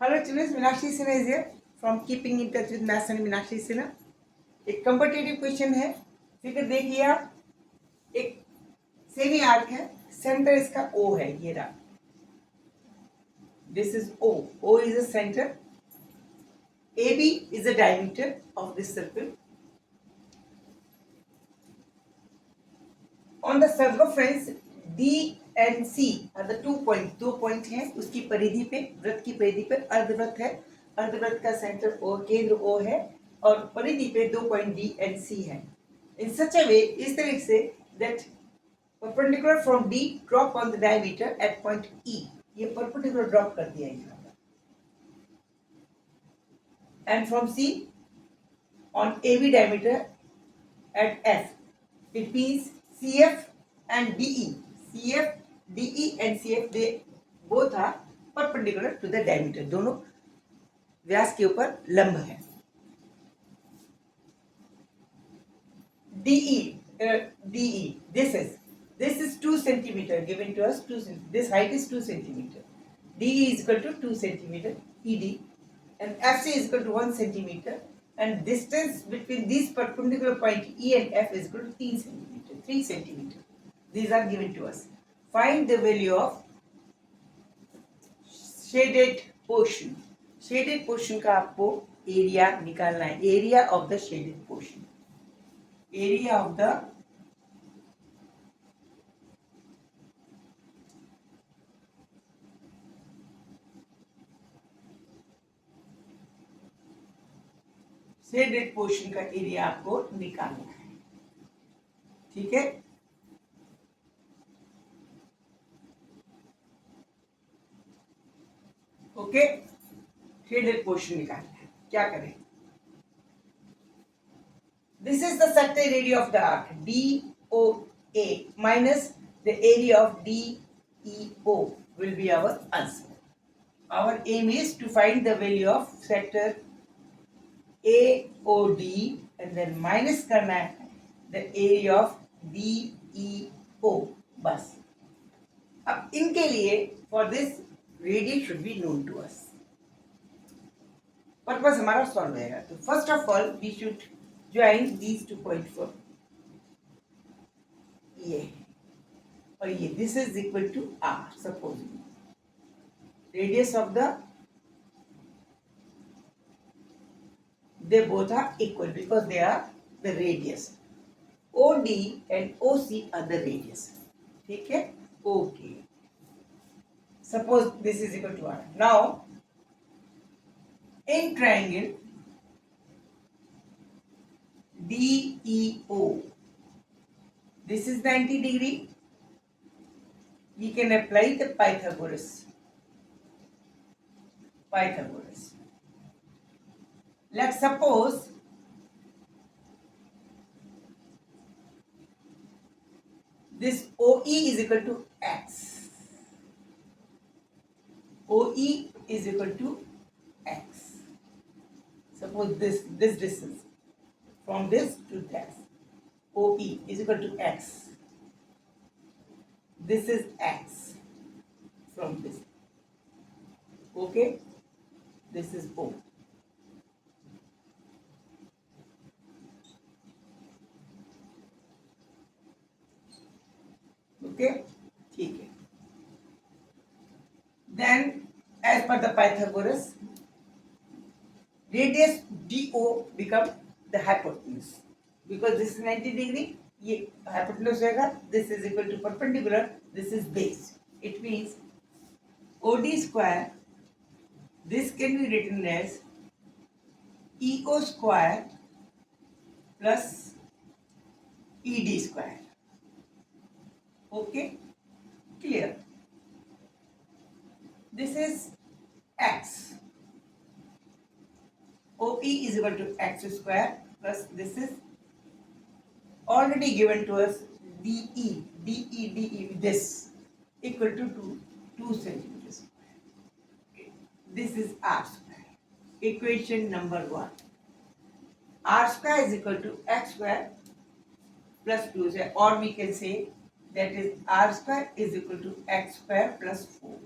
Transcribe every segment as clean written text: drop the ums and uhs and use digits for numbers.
Hello children, Meenakshi Sinha is here from Keeping in Touch with Maths and Meenakshi Sinha. एक competitive question है, figure देखिए आप, एक semi arc है, centre इसका O है, ये रहा, this is O is a center, AB is the diameter of this circle. On the circumference D and C are the 2 points, 2 point हैं उसकी परिधि पे, वृत्त की परिधि पे अर्धवृत्त है, अर्धवृत्त का सेंटर O, केंद्र O है और परिधि पे 2 पॉइंट D and C है. In such a way, इस तरीके से that perpendicular from D drop on the diameter at point E. ये perpendicular drop कर दिया यहाँ पर. And from C on AB diameter at F. It means CF and DE. CF, DE and CF they both are perpendicular to the diameter. दोनों व्यास के ऊपर लंब है. DE, this is 2 centimeter given to us. 2 centimeter. This height is 2 centimeter. DE is equal to 2 centimeter. ED and FC is equal to 1 centimeter. And distance between these perpendicular point E and F is equal to 3 centimeter. 3 centimeter. These are given to us. Find the value of shaded portion. Shaded portion का आपको area निकालना है. Area of the shaded portion. Area of the shaded portion का area आपको निकालना है. ठीक है, ओके. शेडेड पोर्शन निकालना है, क्या करें? This is the sector area of the arc DOA minus the area of DEO will be our answer. Our aim is to find the value of sector AOD and then minus करना है the area of DEO. बस. अब इनके लिए for this radius should be known to us. Purpose हमारा solve हो जाएगा. तो first of all we should join these 2 points for ये और ये. This is equal to R. Suppose radius of the, they both are equal because they are the radius. OD and OC are the radius. ठीक है, okay. Suppose this is equal to R. Now in triangle DEO, this is 90 degree. We can apply the Pythagoras. Let's suppose this OE is equal to X. OE is equal to X. Suppose this distance from this to that, OE is equal to X. This is X from this. Okay, this is O. Okay, ठीक है. Then as per the Pythagoras, radius DO become the hypotenuse because this is 90 degree. ये hypotenuse होगा. This is equal to perpendicular. This is base. It means OD square. This can be written as EO square plus ED square. Okay, clear. This is X. OE is equal to X square plus this is already given to us DE this equal to 2 centimeters. This is R square. Equation number 1. R square is equal to X square plus 2, or we can say that is R square is equal to X square plus 4.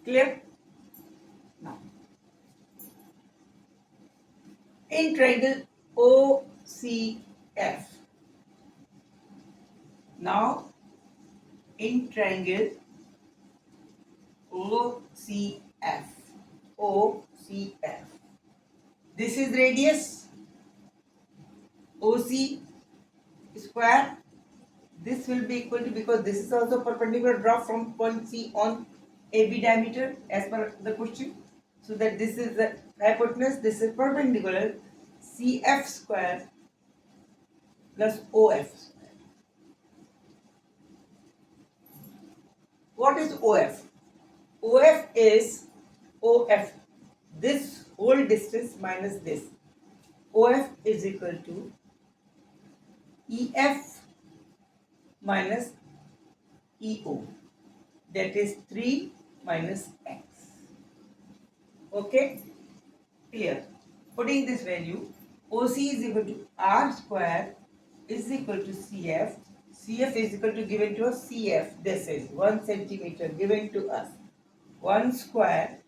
Clear? In triangle OCF. Now, in triangle OCF. OCF. This is radius OC square. This will be equal to, because this is also perpendicular drop from point C on AB diameter as per the question. So that this is the hypotenuse, this is perpendicular, CF square plus OF square. What is OF? OF is OF, this whole distance minus this. OF is equal to EF minus EO, that is 3 minus X. Okay, clear. Putting this value, OC is equal to R square is equal to CF. CF is equal to, given to us, CF, this is 1 centimeter given to us, 1 square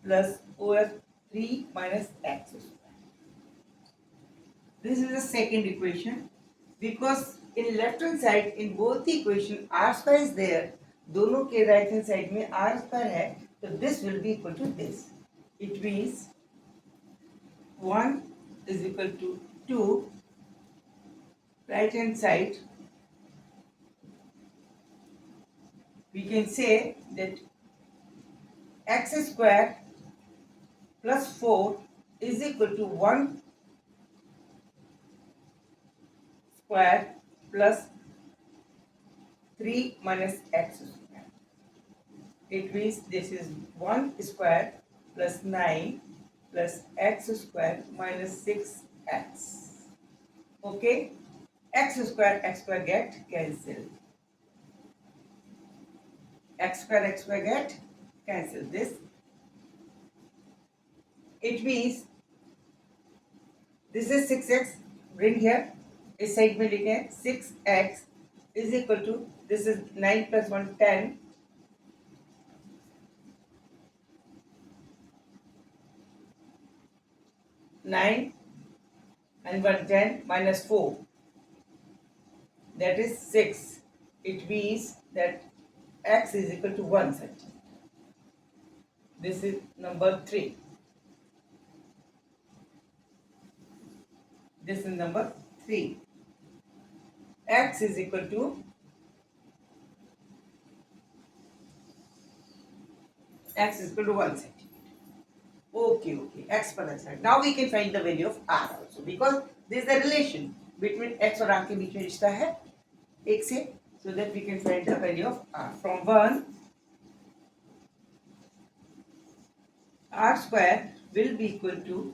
plus OF 3 minus X square. This is the second equation. Because in left hand side in both the equation R square is there, दोनों के right hand side में R square है, तो this will be equal to this. It means 1 is equal to 2, right hand side, we can say that x square plus 4 is equal to 1 square plus 3 minus x square. It means this is 1 square plus 9 plus x square minus 6x. Okay, x square get cancelled. X square get cancelled. This, it means this is 6x, bring here, इस side में लिखें 6x is equal to, this is 9 plus 1 10, 9 and 1 10 minus 4, that is 6. It means that x is equal to 1 centimeter. This is number 3. This is number 3. X is equal to 1 centimeter. Okay, x per x. Now we can find the value of r also, because there is a relation between x और r के बीच में रिश्ता है एक से, so that we can find the value of r. From 1, r square will be equal to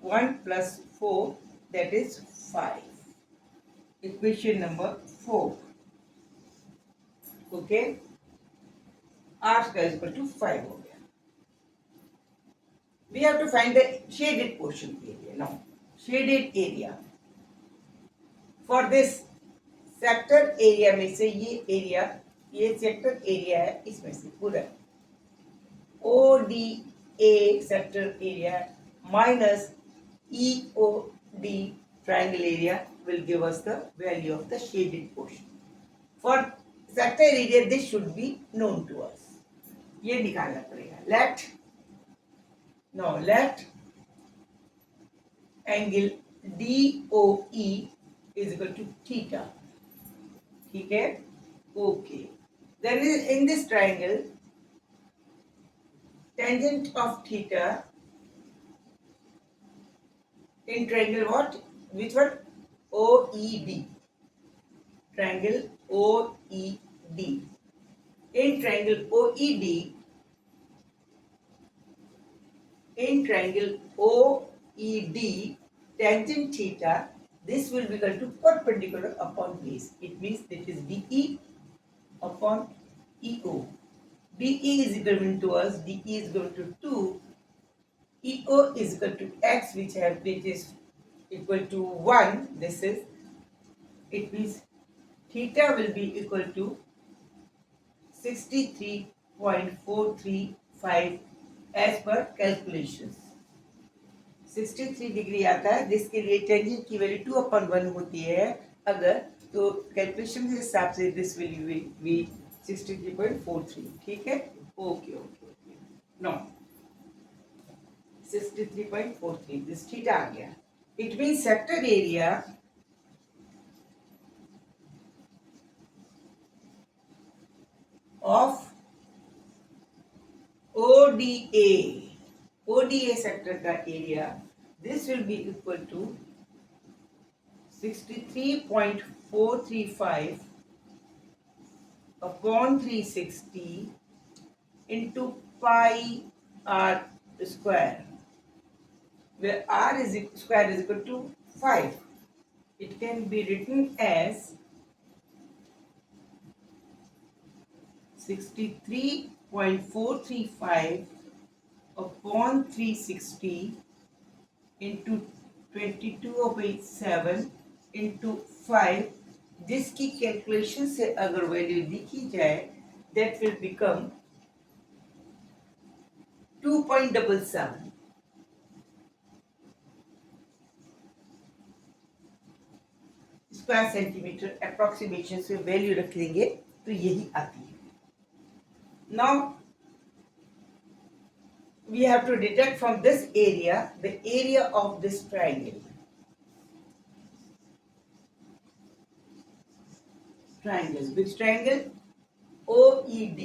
1 plus 4, that is 5. Equation number 4. Okay, r square is equal to 5 हो गया. We have to find the shaded portion area now. Shaded area. For this sector area में से ये sector area है, इसमें से पूरा ODA sector area minus EOD triangle area will give us the value of the shaded portion. For sector area, this should be known to us. ये निकालना पड़ेगा. Let angle DOE is equal to theta. ठीक है? Okay. Then in this triangle, tangent of theta in triangle what? Which one? OED. Triangle OED. In triangle OED, tangent theta, this will be equal to perpendicular upon base. It means it is DE upon EO. DE is equal to us, DE is equal to 2, EO is equal to x, which is equal to 1. This is, it means theta will be equal to 63.435 as per calculations. 63 degree आता है, जिसके लिए tangent की value 2/1 होती है अगर, तो calculation के हिसाब से दिस विल बी 63.43. ठीक है, okay okay okay. No 63.43, this theta आ गया. It mean sector area of ODA sector का area, this will be equal to 63.435 upon 360 into pi r square, where r is square is equal to 5. It can be written as 63.435 upon 360 into 22/7 into 5, जिसकी calculation से अगर value लिखी जाए that will become 2.77. Square centimetre approximation से value रख लेंगे तो यही आती है. Now we have to deduct from this area the area of this triangle. Which triangle? OED.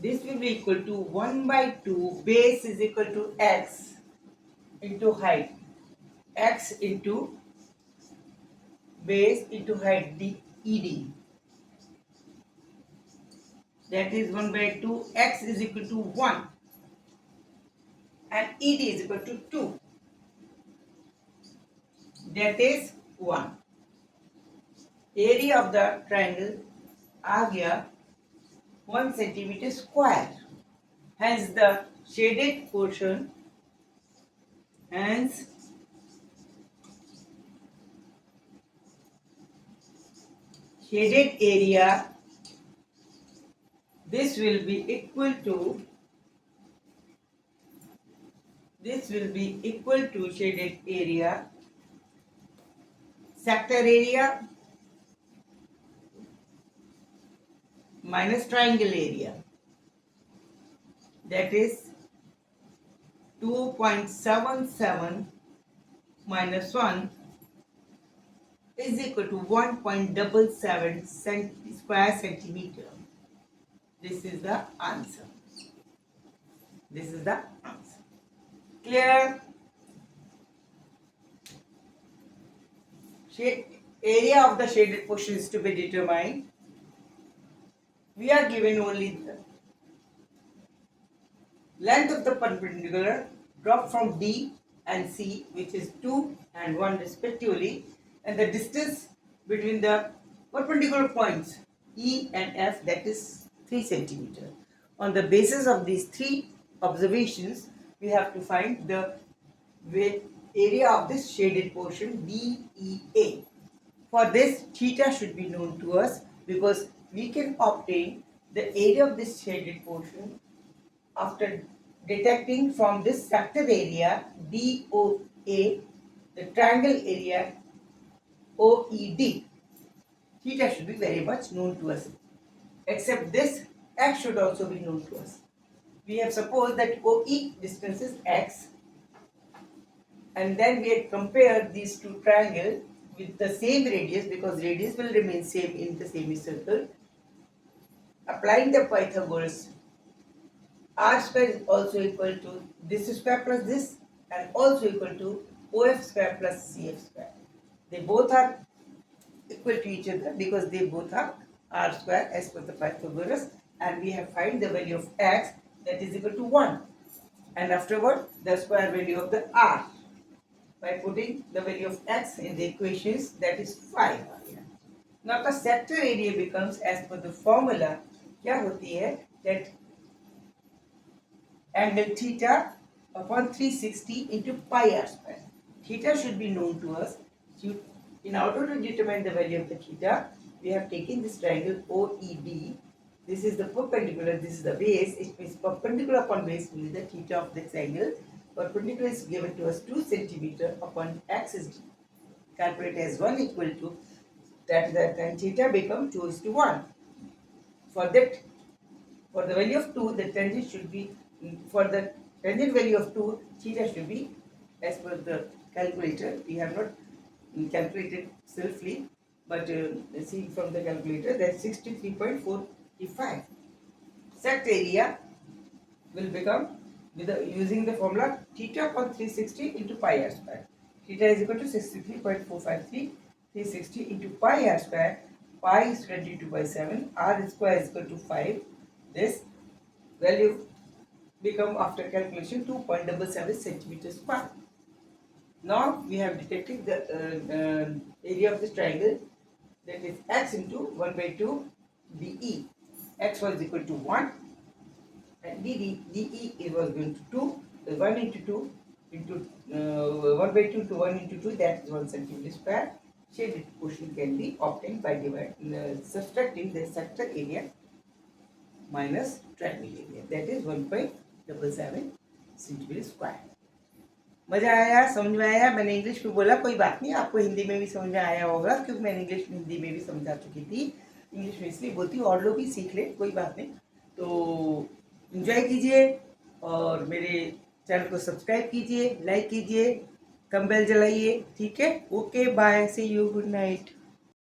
This will be equal to 1/2 base is equal to x into height. X into base into height ED. That is 1/2. X is equal to 1 and ED is equal to 2. That is 1. Area of the triangle आ गया 1 centimeter square. Hence the shaded portion, hence shaded area, this will be equal to shaded area, sector area minus triangle area, that is 2.77 minus 1 is equal to 1.77 square centimeter. This is the answer. Clear? Area of the shaded portion is to be determined. We are given only the length of the perpendicular drop from D and C, which is 2 and 1 respectively, and the distance between the perpendicular points E and F, that is 3 centimeter. On the basis of these 3 observations, we have to find the area of this shaded portion DEA. For this, theta should be known to us because we can obtain the area of this shaded portion after detecting from this sector area DOA the triangle area OED. Theta should be very much known to us. Except this, x should also be known to us. We have supposed that OE distance is x, and then we had compared these two triangles with the same radius, because radius will remain same in the semicircle. Applying the Pythagoras, r square is also equal to this square plus this, and also equal to OF square plus CF square. They both are equal to each other because they both are r square as per the Pythagoras, and we have find the value of x, that is equal to 1, and afterward the square value of the r by putting the value of x in the equations, that is 5. Now the sector area becomes, as per the formula, क्या होती है, that angle theta upon 360 into pi r square. Theta should be known to us. In order to determine the value of the theta, we have taken this triangle OED This is the perpendicular, this is the base. It means perpendicular upon base will be the theta of this angle. Perpendicular is given to us 2 centimeter upon x is calculated as 1 equal to that then theta become 2:1. For that, for the value of 2, the tangent should be, for the tangent value of 2, theta should be, as per the calculator. We have not calculated selfly, but see from the calculator, that's 63.45. Set area will become, using the formula theta upon 360 into pi r square. Theta is equal to 63.453, 360 into pi r square. Pi is 22 by 7, r square is equal to 5. This value become, after calculation, 2.77 centimeters square. Now we have detected the area of this triangle, that is x into 1 by 2 DE. X was equal to 1 and DE was going to 2. 1 into 2 into 1 by 2 to 1 into 2, that is 1 centimeter square. Shaded portion can be obtained by subtracting the sector area minus triangle area, that is 1.77 centimeter square. मजा आया, समझ में आया? मैंने English में बोला, कोई बात नहीं, आपको हिंदी में भी समझ में आया होगा, क्योंकि मैंने इंग्लिश में हिंदी में भी समझा चुकी थी। इंग्लिश में इसलिए बोलती हूँ, और लोग भी सीख ले, कोई बात नहीं। तो एंजॉय कीजिए और मेरे चैनल को सब्सक्राइब कीजिए, लाइक कीजिए, कम बेल जलाइए, ठीक है? Okay, bye, see you, good night.